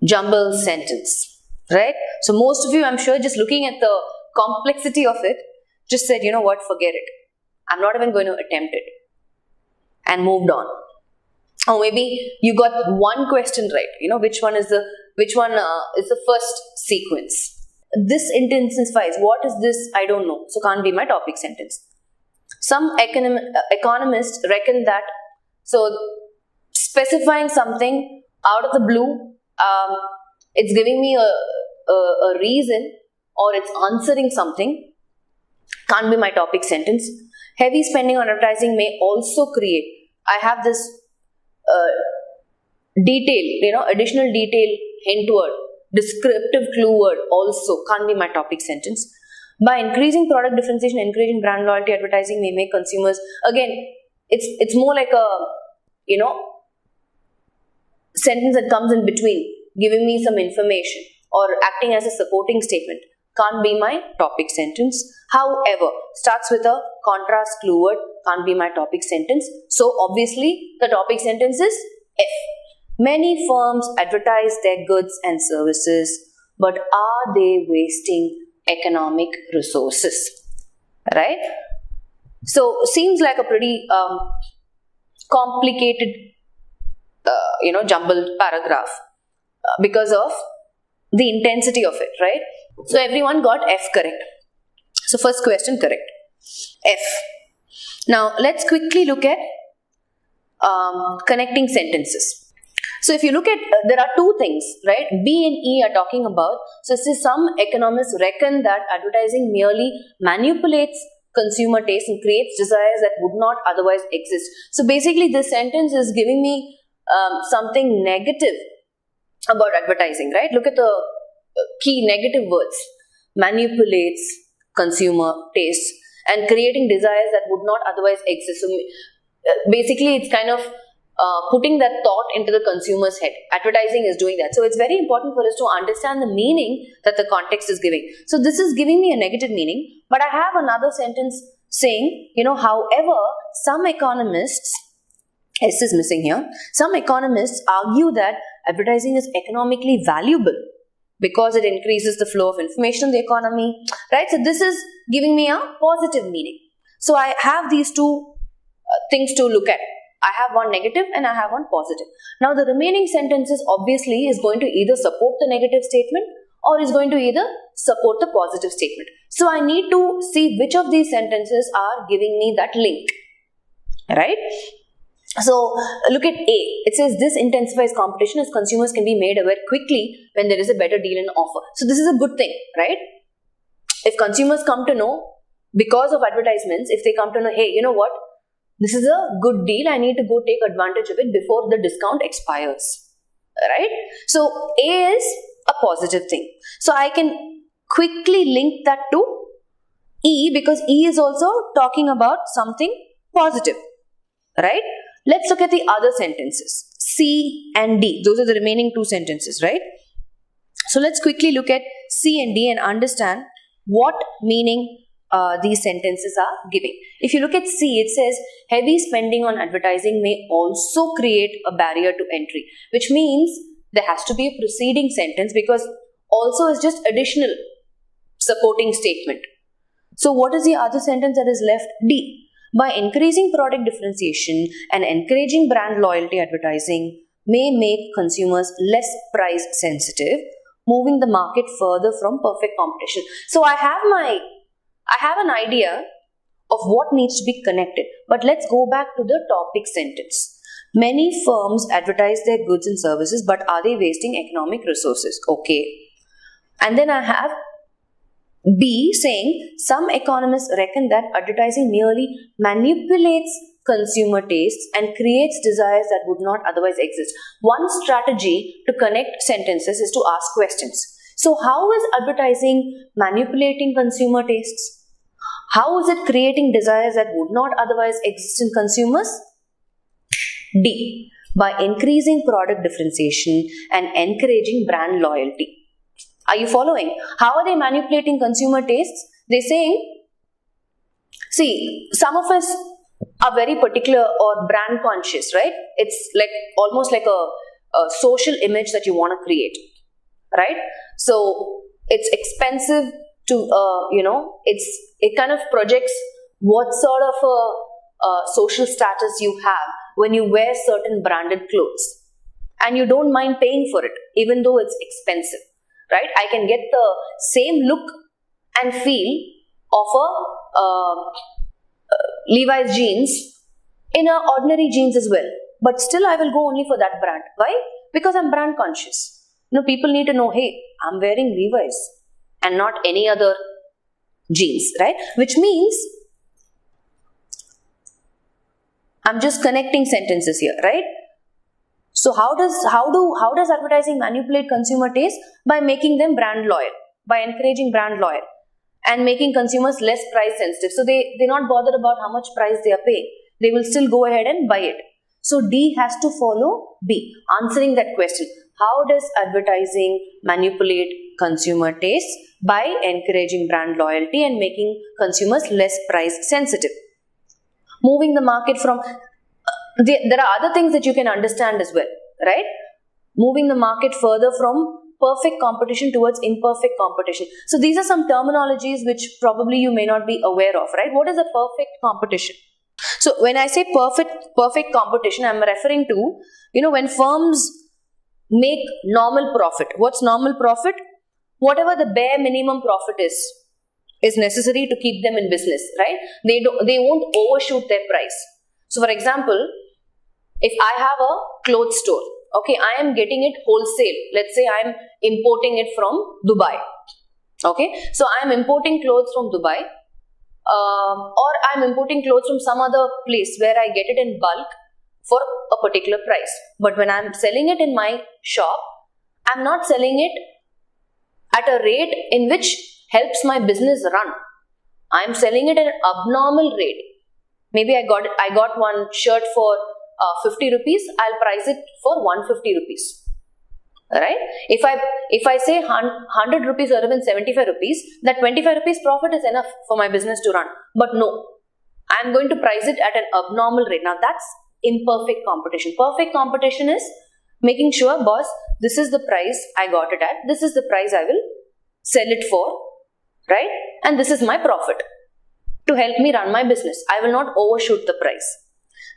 jumble sentence, right? So most of you, I'm sure, just looking at the complexity of it, just said, you know what, forget it. I'm not even going to attempt it, and moved on. Or maybe you got one question right. You know, which one is the first sequence. This intensifies. What is this? I don't know. So can't be my topic sentence. Some economists reckon that, so specifying something out of the blue, it's giving me a reason, or it's answering something, can't be my topic sentence. Heavy spending on advertising may also create, I have this detail, additional detail, hint word, descriptive clue word also, can't be my topic sentence. By increasing product differentiation, encouraging brand loyalty, advertising may make consumers, again, it's more like a, sentence that comes in between, giving me some information or acting as a supporting statement. Can't be my topic sentence. However, starts with a contrast clue word, can't be my topic sentence. So obviously, the topic sentence is F. Many firms advertise their goods and services, but are they wasting economic resources? Right? So, seems like a pretty complicated, jumbled paragraph because of the intensity of it, right? So, everyone got F correct. So, first question correct. F. Now, let's quickly look at connecting sentences. So, if you look at, there are two things, right? B and E are talking about. So, some economists reckon that advertising merely manipulates consumer taste and creates desires that would not otherwise exist. So, basically, this sentence is giving me something negative about advertising, right? Look at the key negative words. Manipulates consumer taste and creating desires that would not otherwise exist. So, basically, it's kind of putting that thought into the consumer's head. Advertising is doing that. So, it's very important for us to understand the meaning that the context is giving. So, this is giving me a negative meaning, but I have another sentence saying, however, some economists, S is missing here, some economists argue that advertising is economically valuable because it increases the flow of information in the economy, right? So, this is giving me a positive meaning. So, I have these two things to look at. I have one negative and I have one positive. Now, the remaining sentences obviously is going to either support the negative statement or is going to either support the positive statement. So, I need to see which of these sentences are giving me that link, right? So, look at A. It says this intensifies competition as consumers can be made aware quickly when there is a better deal in offer. So, this is a good thing, right? If consumers come to know because of advertisements, if they come to know, hey, you know what? This is a good deal. I need to go take advantage of it before the discount expires, right? So, A is a positive thing. So, I can quickly link that to E because E is also talking about something positive, right? Let's look at the other sentences, C and D. Those are the remaining two sentences, right? So, let's quickly look at C and D and understand what meaning these sentences are giving. If you look at C, it says heavy spending on advertising may also create a barrier to entry, which means there has to be a preceding sentence because also is just additional supporting statement. So, what is the other sentence that is left? D. By increasing product differentiation and encouraging brand loyalty, advertising may make consumers less price sensitive, moving the market further from perfect competition. So, I have an idea of what needs to be connected, but let's go back to the topic sentence. Many firms advertise their goods and services, but are they wasting economic resources? Okay. And then I have B saying some economists reckon that advertising merely manipulates consumer tastes and creates desires that would not otherwise exist. One strategy to connect sentences is to ask questions. So, how is advertising manipulating consumer tastes? How is it creating desires that would not otherwise exist in consumers? D. By increasing product differentiation and encouraging brand loyalty. Are you following? How are they manipulating consumer tastes? They're saying, see, some of us are very particular or brand conscious, right? It's like almost like a social image that you want to create. right? So it's expensive to, it kind of projects what sort of a social status you have when you wear certain branded clothes. And you don't mind paying for it, even though it's expensive, right? I can get the same look and feel of a Levi's jeans in a ordinary jeans as well. But still I will go only for that brand. Why? Because I'm brand conscious. People need to know, hey, I'm wearing Levi's and not any other jeans, right? Which means, I'm just connecting sentences here, right? So how does advertising manipulate consumer taste? By making them brand loyal, by encouraging brand loyal and making consumers less price sensitive. So they're not bothered about how much price they are paying. They will still go ahead and buy it. So D has to follow B, answering that question. How does advertising manipulate consumer taste? By encouraging brand loyalty and making consumers less price sensitive. Moving the market from, there are other things that you can understand as well, right? Moving the market further from perfect competition towards imperfect competition. So these are some terminologies which probably you may not be aware of, right? What is a perfect competition? So when I say perfect competition, I'm referring to, when firms make normal profit. What's normal profit? Whatever the bare minimum profit is necessary to keep them in business, right? They won't overshoot their price. So for example, if I have a clothes store, okay, I am getting it wholesale. Let's say I am importing it from Dubai. Okay, so I am importing clothes from Dubai, or I am importing clothes from some other place where I get it in bulk for a particular price. But when I am selling it in my shop, I am not selling it at a rate in which helps my business run. I am selling it at an abnormal rate. Maybe I got one shirt for 50 rupees, I'll price it for 150 rupees. Right? If I say 100 rupees or even 75 rupees, that 25 rupees profit is enough for my business to run. But no, I am going to price it at an abnormal rate. Now that's imperfect competition. Perfect competition is making sure, boss, this is the price I got it at, this is the price I will sell it for, right? And this is my profit to help me run my business. I will not overshoot the price.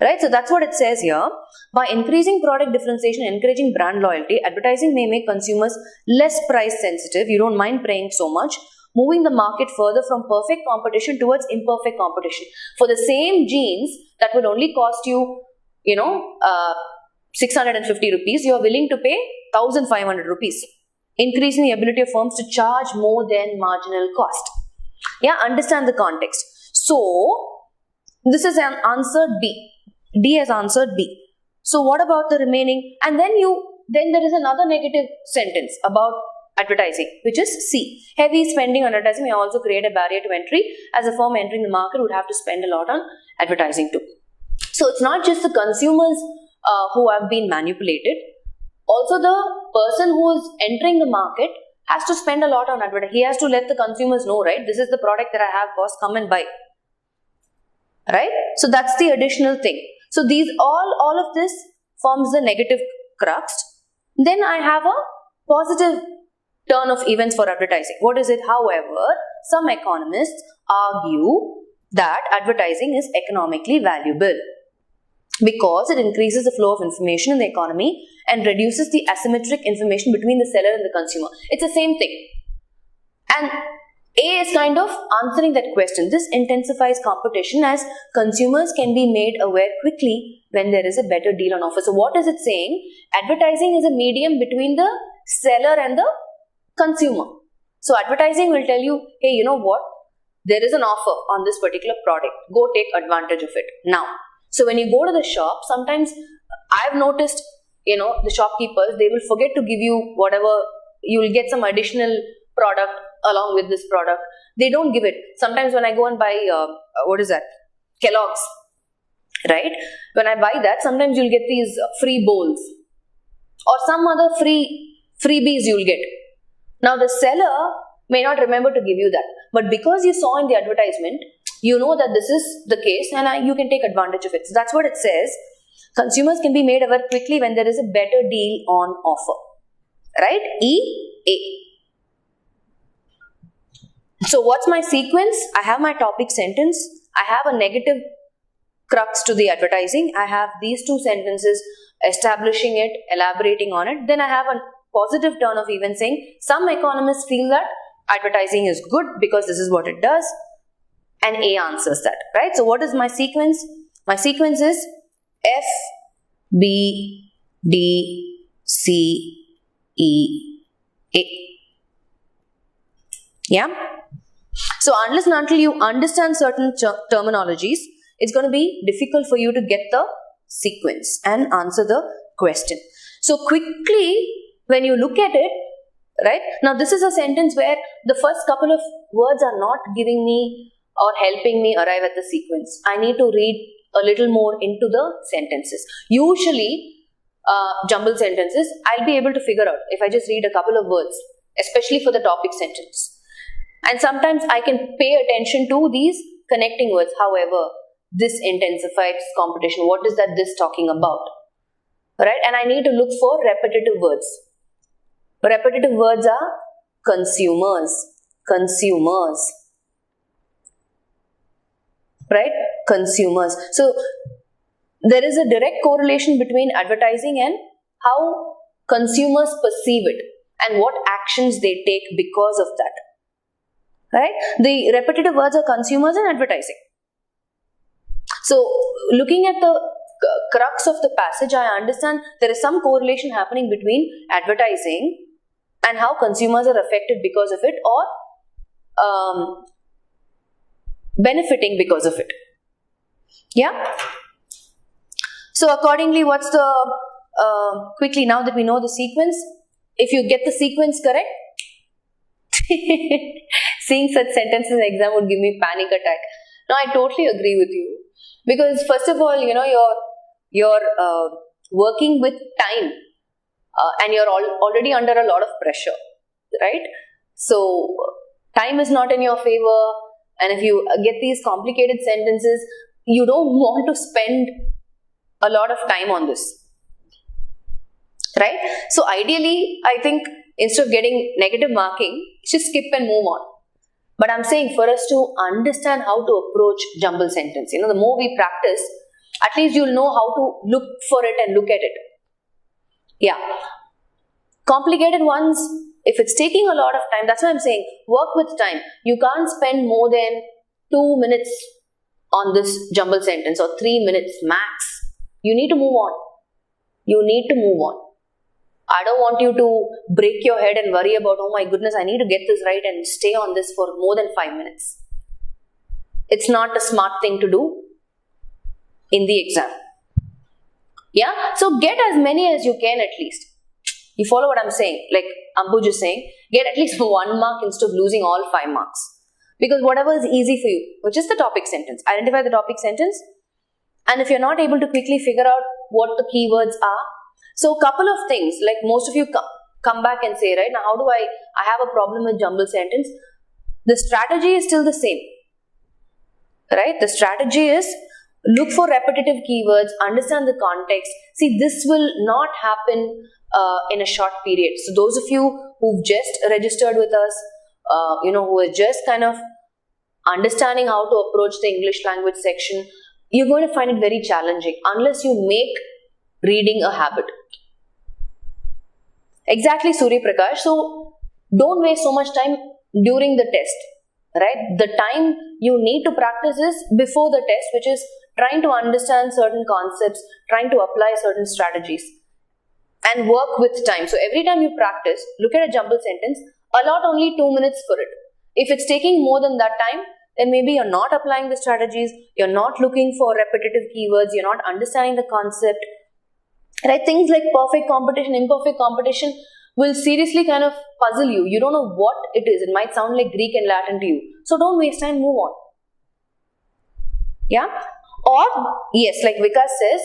Right? So that's what it says here. By increasing product differentiation and encouraging brand loyalty, advertising may make consumers less price sensitive. You don't mind paying so much. Moving the market further from perfect competition towards imperfect competition. For the same jeans that would only cost you, 650 rupees, you are willing to pay 1500 rupees. Increasing the ability of firms to charge more than marginal cost. Yeah, understand the context. So, this is an answer D. D has answered B. So what about the remaining? And then there is another negative sentence about advertising, which is C. Heavy spending on advertising may also create a barrier to entry, as a firm entering the market would have to spend a lot on advertising too. So it's not just the consumers who have been manipulated. Also the person who is entering the market has to spend a lot on advertising. He has to let the consumers know, right? This is the product that I have, boss, come and buy. Right? So that's the additional thing. So these all of this forms the negative crux. Then I have a positive turn of events for advertising. What is it? However, some economists argue that advertising is economically valuable because it increases the flow of information in the economy and reduces the asymmetric information between the seller and the consumer. It's the same thing. And A is kind of answering that question. This intensifies competition as consumers can be made aware quickly when there is a better deal on offer. So what is it saying? Advertising is a medium between the seller and the consumer. So advertising will tell you, hey, you know what? There is an offer on this particular product. Go take advantage of it now. So when you go to the shop, sometimes I've noticed, the shopkeepers, they will forget to give you whatever, you will get some additional product along with this product. They don't give it. Sometimes when I go and buy, Kellogg's, right? When I buy that, sometimes you'll get these free bowls or some other freebies you'll get. Now the seller may not remember to give you that, but because you saw in the advertisement, you know that this is the case and you can take advantage of it. So that's what it says. Consumers can be made aware quickly when there is a better deal on offer. right? E-A. So what's my sequence? I have my topic sentence. I have a negative crux to the advertising. I have these two sentences establishing it, elaborating on it. Then I have a positive turn of events saying some economists feel that advertising is good because this is what it does, and A answers that, right? So what is my sequence? My sequence is F, B, D, C, E, A. Yeah? So unless and until you understand certain terminologies, it's going to be difficult for you to get the sequence and answer the question. So quickly, when you look at it, right, now this is a sentence where the first couple of words are not giving me or helping me arrive at the sequence. I need to read a little more into the sentences. Usually, jumbled sentences, I'll be able to figure out if I just read a couple of words, especially for the topic sentence. And sometimes I can pay attention to these connecting words. However, this intensifies competition. What is that this talking about? Right? And I need to look for repetitive words. Repetitive words are consumers. Consumers. Right? Consumers. So, there is a direct correlation between advertising and how consumers perceive it and what actions they take because of that. Right? The repetitive words are consumers and advertising. So, looking at the crux of the passage, I understand there is some correlation happening between advertising and how consumers are affected because of it, or benefiting because of it. Yeah? So, accordingly, what's the, quickly now that we know the sequence, if you get the sequence correct, seeing such sentences in exam would give me panic attack. No, I totally agree with you. Because first of all, you know, you're working with time and you're already under a lot of pressure, right? So, time is not in your favor, and if you get these complicated sentences, you don't want to spend a lot of time on this, right? So, ideally, I think instead of getting negative marking, just skip and move on. But I'm saying for us to understand how to approach jumble sentence, you know, the more we practice, at least you'll know how to look for it and look at it. Yeah. Complicated ones, if it's taking a lot of time, that's why I'm saying work with time. You can't spend more than 2 minutes on this jumble sentence or 3 minutes max. You need to move on. You need to move on. I don't want you to break your head and worry about, oh my goodness, I need to get this right and stay on this for more than 5 minutes. It's not a smart thing to do in the exam. Yeah? So get as many as you can at least. You follow what I'm saying? Like Ambuj is saying, get at least 1 mark instead of losing all 5 marks. Because whatever is easy for you, which is the topic sentence. Identify the topic sentence. And if you're not able to quickly figure out what the keywords are, so couple of things, like most of you come back and say, right, now how do I have a problem with jumble sentence? The strategy is still the same, right? The strategy is look for repetitive keywords, understand the context. See, this will not happen in a short period. So those of you who've just registered with us, who are just kind of understanding how to approach the English language section, you're going to find it very challenging unless you make reading a habit. Exactly, Surya Prakash. So, don't waste so much time during the test, right? The time you need to practice is before the test, which is trying to understand certain concepts, trying to apply certain strategies and work with time. So, every time you practice, look at a jumble sentence, allot only 2 minutes for it. If it's taking more than that time, then maybe you're not applying the strategies, you're not looking for repetitive keywords, you're not understanding the concept. Right? Things like perfect competition, imperfect competition will seriously kind of puzzle you. You don't know what it is. It might sound like Greek and Latin to you. So don't waste time, move on. Yeah? Or, yes, like Vikas says,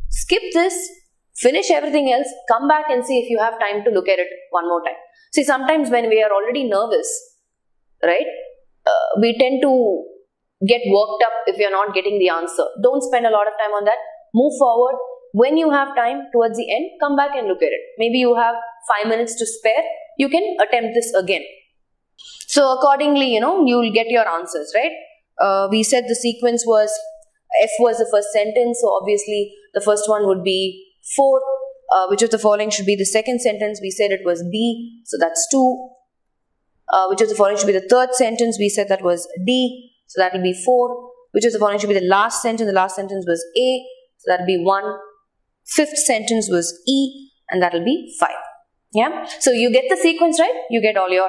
skip this, finish everything else, come back and see if you have time to look at it one more time. See, sometimes when we are already nervous, right, we tend to get worked up if we are not getting the answer. Don't spend a lot of time on that. Move forward. When you have time towards the end, come back and look at it. Maybe you have 5 minutes to spare. You can attempt this again. So accordingly, you'll get your answers, right? We said the sequence was F was the first sentence. So obviously the first one would be 4. Which of the following should be the second sentence? We said it was B. So that's 2. Which of the following should be the third sentence? We said that was D. So that will be 4. Which of the following should be the last sentence? The last sentence was A. So that will be 1. Fifth sentence was E. And that will be 5. Yeah. So you get the sequence right, you get all your